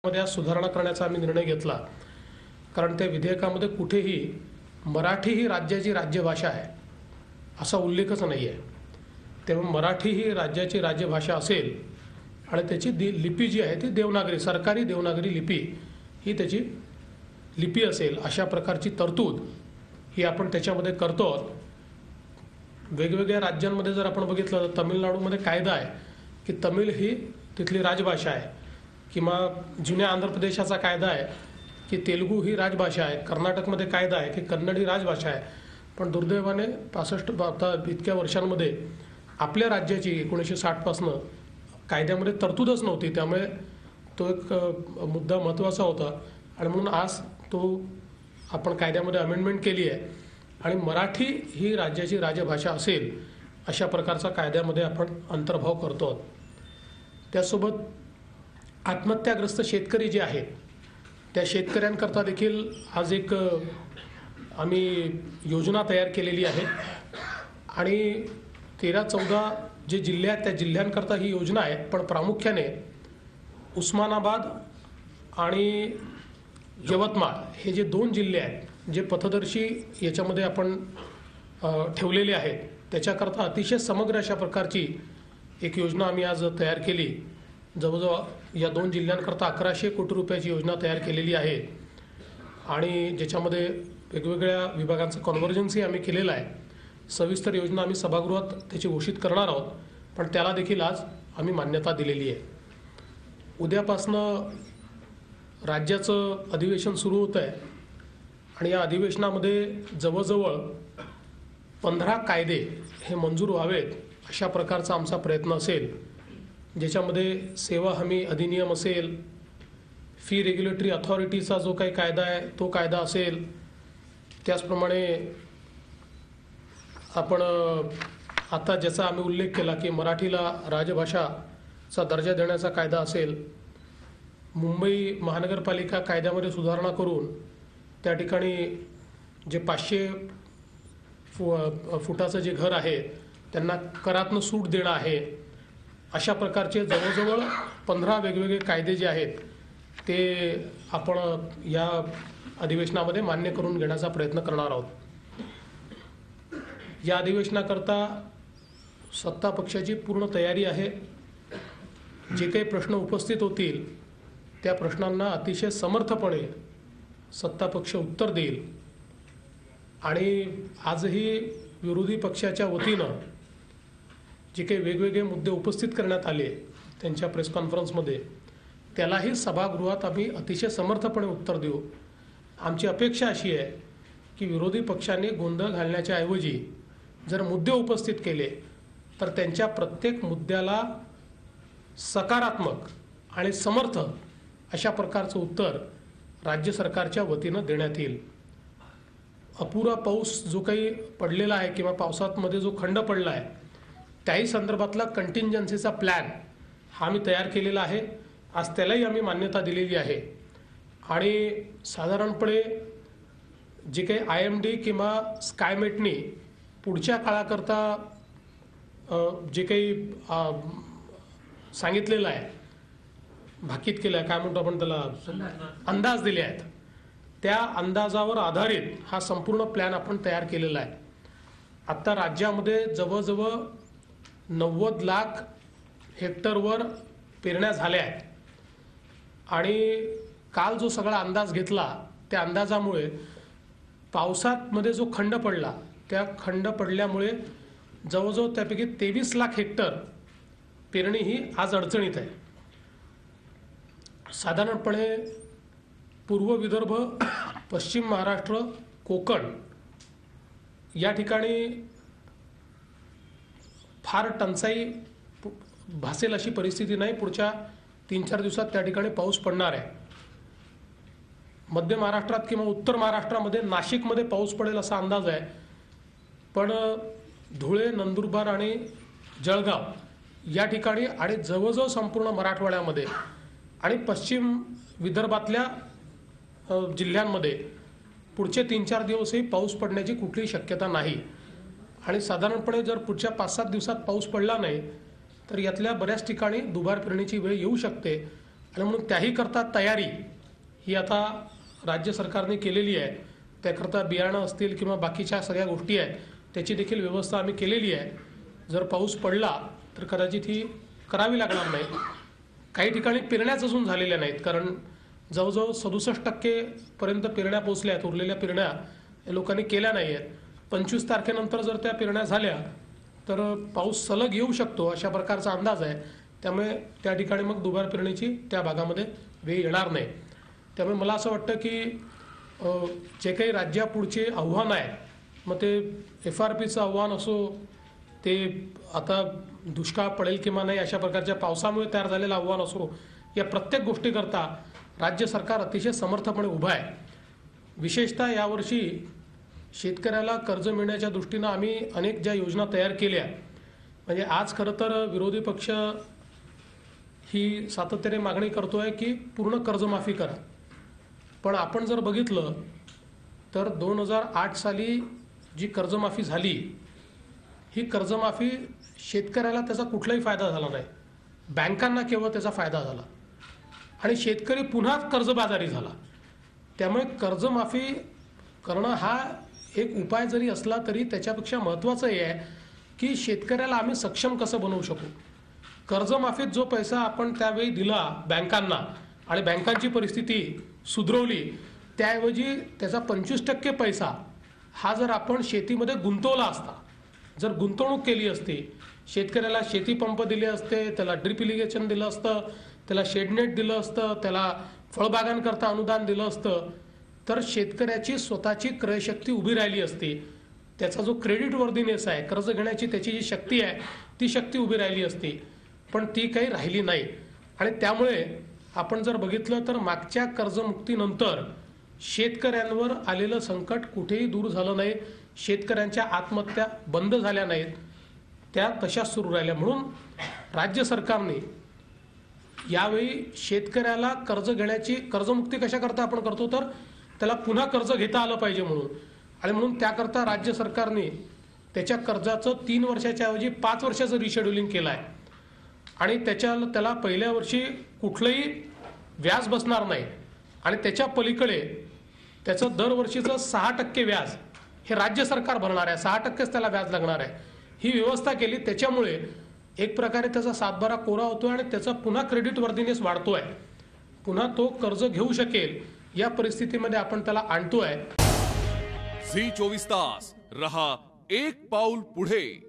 मध्ये आज सुधारणा करण्याचा आम्ही निर्णय घेतला, कारण त्या विधेयकामध्ये कुठेही मराठी ही राज्याची राज्यभाषा आहे असा उल्लेखच नाही आहे. तेव्हा मराठी ही राज्याची राज्यभाषा असेल आणि त्याची लिपी जी आहे ती देवनागरी, सरकारी देवनागरी लिपी ही त्याची लिपी असेल अशा प्रकारची तरतूद ही आपण त्याच्यामध्ये करतो. वेगवेगळ्या राज्यांमध्ये जर आपण बघितलं तर तमिळनाडूमध्ये कायदा आहे की तमिळ ही तिथली राजभाषा आहे, किंवा जुन्या आंध्र प्रदेशाचा कायदा आहे की तेलुगू ही राजभाषा आहे, कर्नाटकमध्ये कायदा आहे की कन्नड ही राजभाषा आहे. पण दुर्दैवाने 65 इतक्या वर्षांमध्ये आपल्या राज्याची 1960 पासून कायद्यामध्ये तरतूदच नव्हती. त्यामुळे तो एक मुद्दा महत्त्वाचा होता आणि म्हणून आज तो आपण कायद्यामध्ये अमेंडमेंट केली आहे आणि मराठी ही राज्याची राजभाषा असेल अशा प्रकारचा कायद्यामध्ये आपण अंतर्भाव करतो. त्यासोबत आत्महत्याग्रस्त शेतकरी जे आहेत त्या शेतकऱ्यांकरता देखील आज एक आम्ही योजना तयार केलेली आहे आणि 13-14 जे जिल्हे आहेत त्या जिल्ह्यांकरता ही योजना आहे. पण प्रामुख्याने उस्मानाबाद आणि यवतमाळ हे जे 2 जिल्हे आहेत जे पथदर्शी याच्यामध्ये आपण ठेवलेले आहेत, त्याच्याकरता अतिशय समग्र अशा प्रकारची एक योजना आम्ही आज तयार केली. जवळजवळ या 2 जिल्ह्यांकरता 1100 कोटी रुपयाची योजना तयार केलेली आहे आणि ज्याच्यामध्ये वेगवेगळ्या विभागांचं कॉन्व्हर्जन्सही आम्ही केलेलं आहे. सविस्तर योजना आम्ही सभागृहात त्याची घोषित करणार आहोत, पण त्याला देखील आज आम्ही मान्यता दिलेली आहे. उद्यापासनं राज्याचं अधिवेशन सुरू होतं आहे आणि या अधिवेशनामध्ये जवळजवळ 15 कायदे हे मंजूर व्हावेत अशा प्रकारचा आमचा प्रयत्न असेल, ज्याच्यामध्ये सेवा हमी अधिनियम असेल, फी रेग्युलेटरी अथॉरिटीचा जो काही कायदा आहे तो कायदा असेल, त्याचप्रमाणे आपण आता ज्याचा आम्ही उल्लेख केला की मराठीला राजभाषाचा दर्जा देण्याचा कायदा असेल, मुंबई महानगरपालिका कायद्यामध्ये सुधारणा करून त्या ठिकाणी जे 500 फुटाचं जे घर आहे त्यांना करातनं सूट देणं आहे, अशा प्रकारचे जवळजवळ 15 वेगवेगळे कायदे जे आहेत ते आपण या अधिवेशनामध्ये मान्य करून घेण्याचा प्रयत्न करणार आहोत. या अधिवेशनाकरता सत्ता पक्षाची पूर्ण तयारी आहे. जे काही प्रश्न उपस्थित होतील त्या प्रश्नांना अतिशय समर्थपणे सत्ता पक्ष उत्तर देईल आणि आजही विरोधी पक्षाच्या वतीनं जे काही वेगवेगळे मुद्दे उपस्थित करण्यात आले त्यांच्या प्रेस कॉन्फरन्समध्ये त्यालाही सभागृहात आम्ही अतिशय समर्थपणे उत्तर देऊ. आमची अपेक्षा अशी आहे की विरोधी पक्षांनी गोंधळ घालण्याच्या ऐवजी जर मुद्दे उपस्थित केले तर त्यांच्या प्रत्येक मुद्द्याला सकारात्मक आणि समर्थ अशा प्रकारचं उत्तर राज्य सरकारच्या वतीनं देण्यात येईल. अपुरा पाऊस जो काही पडलेला आहे किंवा पावसामध्ये जो खंड पडला आहे त्याही संदर्भातला कंटिंजन्सीचा प्लॅन हा आम्ही तयार केलेला आहे. आज त्यालाही आम्ही मान्यता दिलेली आहे आणि साधारणपणे जे काही IMD किंवा स्कायमेटनी पुढच्या काळाकरता जे काही सांगितलेलं आहे, भाकीत केलं आहे, काय म्हणतो आपण त्याला, अंदाज दिले आहेत, त्या अंदाजावर आधारित हा संपूर्ण प्लॅन आपण तयार केलेला आहे. आत्ता राज्यामध्ये जवळजवळ 90 लाख हेक्टरवर पेरण्या झाल्या आहेत आणि काल जो सगळा अंदाज घेतला त्या अंदाजामुळे पावसामध्ये जो खंड पडला त्या खंड पडल्यामुळे जवळजवळ त्यापैकी 23 लाख हेक्टर पेरणी ही आज अडचणीत आहे. साधारणपणे पूर्व विदर्भ, पश्चिम महाराष्ट्र, कोकण या ठिकाणी फार टंचाई भासेल अशी परिस्थिती नाही. पुढच्या 3-4 दिवसात त्या ठिकाणी पाऊस पडणार आहे. मध्य महाराष्ट्रात किंवा उत्तर महाराष्ट्रामध्ये नाशिकमध्ये पाऊस पडेल असा अंदाज आहे, पण धुळे, नंदुरबार आणि जळगाव या ठिकाणी आणि जवळजवळ संपूर्ण मराठवाड्यामध्ये आणि पश्चिम विदर्भातल्या जिल्ह्यांमध्ये पुढचे 3-4 दिवसही पाऊस पडण्याची कुठलीही शक्यता नाही. आणि साधारणपणे जर पुढच्या 5-7 दिवसात पाऊस पडला नाही तर यातल्या बऱ्याच ठिकाणी दुबार पेरणीची वेळ येऊ शकते आणि म्हणून त्याही करता तयारी ही आता राज्य सरकारने केलेली आहे. त्याकरता बियाणं असतील किंवा बाकीच्या सगळ्या गोष्टी आहेत त्याची देखील व्यवस्था आम्ही केलेली आहे. जर पाऊस पडला तर कदाचित ही करावी लागणार नाही. काही ठिकाणी पेरण्याच अजून झालेल्या नाहीत, कारण जवळजवळ 67% पर्यंत पेरण्या पोहोचल्या आहेत. उरलेल्या पेरण्या लोकांनी केल्या नाही आहेत. 25 तारखेनंतर जर त्या पेरण्या झाल्या तर पाऊस सलग येऊ शकतो अशा प्रकारचा अंदाज आहे. त्यामुळे त्या ठिकाणी मग दुबार पेरणीची त्या भागामध्ये वेळ येणार नाही. त्यामुळे मला असं वाटतं की जे काही राज्यापुढचे आव्हान आहे, मग ते FRPचं आव्हान असो, ते आता दुष्काळ पडेल किंवा नाही अशा प्रकारच्या पावसामुळे तयार झालेलं आव्हान असो, या प्रत्येक गोष्टीकरता राज्य सरकार अतिशय समर्थपणे उभं आहे. विशेषतः यावर्षी शेतकऱ्याला कर्ज मिळण्याच्या दृष्टीनं आम्ही अनेक ज्या योजना तयार केल्या, म्हणजे आज खरं तर विरोधी पक्ष ही सातत्याने मागणी करतोय की पूर्ण कर्जमाफी करा. पण आपण जर बघितलं तर 2008 साली जी कर्जमाफी झाली, ही कर्जमाफी शेतकऱ्याला त्याचा कुठलाही फायदा झाला नाही. बँकांना केवळ त्याचा फायदा झाला आणि शेतकरी पुन्हा कर्जबाजारी झाला. त्यामुळे कर्जमाफी करणं हा एक उपाय जरी असला तरी त्याच्यापेक्षा महत्त्वाचं हे आहे की शेतकऱ्याला आम्ही सक्षम कसं बनवू शकू. कर्जमाफीत जो पैसा आपण त्यावेळी दिला बँकांना आणि बँकांची परिस्थिती सुधरवली, त्याऐवजी त्याचा 25% पैसा हा जर आपण शेतीमध्ये गुंतवला असता, जर गुंतवणूक केली असती, शेतकऱ्याला शेती पंप दिले असते, त्याला ड्रिप इरिगेशन दिलं असतं, त्याला शेडनेट दिलं असतं, त्याला फळबागांकरता अनुदान दिलं असतं, तर शेतकऱ्याची स्वतःची क्रयशक्ती उभी राहिली असती. त्याचा जो क्रेडिट वर्दीनेस आहे, कर्ज घेण्याची त्याची जी शक्ती आहे, ती शक्ती उभी राहिली असती. पण ती काही राहिली नाही. आणि त्यामुळे आपण जर बघितलं तर मागच्या कर्जमुक्तीनंतर शेतकऱ्यांवर आलेलं संकट कुठेही दूर झालं नाही. शेतकऱ्यांच्या आत्महत्या बंद झाल्या नाहीत, त्या तशाच सुरू राहिल्या. म्हणून राज्य सरकारने यावेळी शेतकऱ्याला कर्ज घेण्याची, कर्जमुक्ती कशा करता आपण करतो तर त्याला पुन्हा कर्ज घेता आलं पाहिजे म्हणून, आणि म्हणून त्याकरता राज्य सरकारने त्याच्या कर्जाचं 3 वर्षाच्या ऐवजी 5 वर्षाचं रिशेड्युलिंग केलं आहे. आणि त्याला पहिल्या वर्षी कुठलंही व्याज बसणार नाही आणि त्याच्या पलीकडे त्याचं दरवर्षीचं 6% व्याज हे राज्य सरकार भरणार आहे. 6%च त्याला व्याज लागणार आहे. ही व्यवस्था केली. त्याच्यामुळे एक प्रकारे त्याचा सातबारा कोरा होतोय आणि त्याचा पुन्हा क्रेडिट वर्दीनेस वाढतोय. पुन्हा तो कर्ज घेऊ शकेल या परिस्थितीमध्ये आपण त्याला आणतोय. झी 24 तास रहा एक पाऊल पुढे.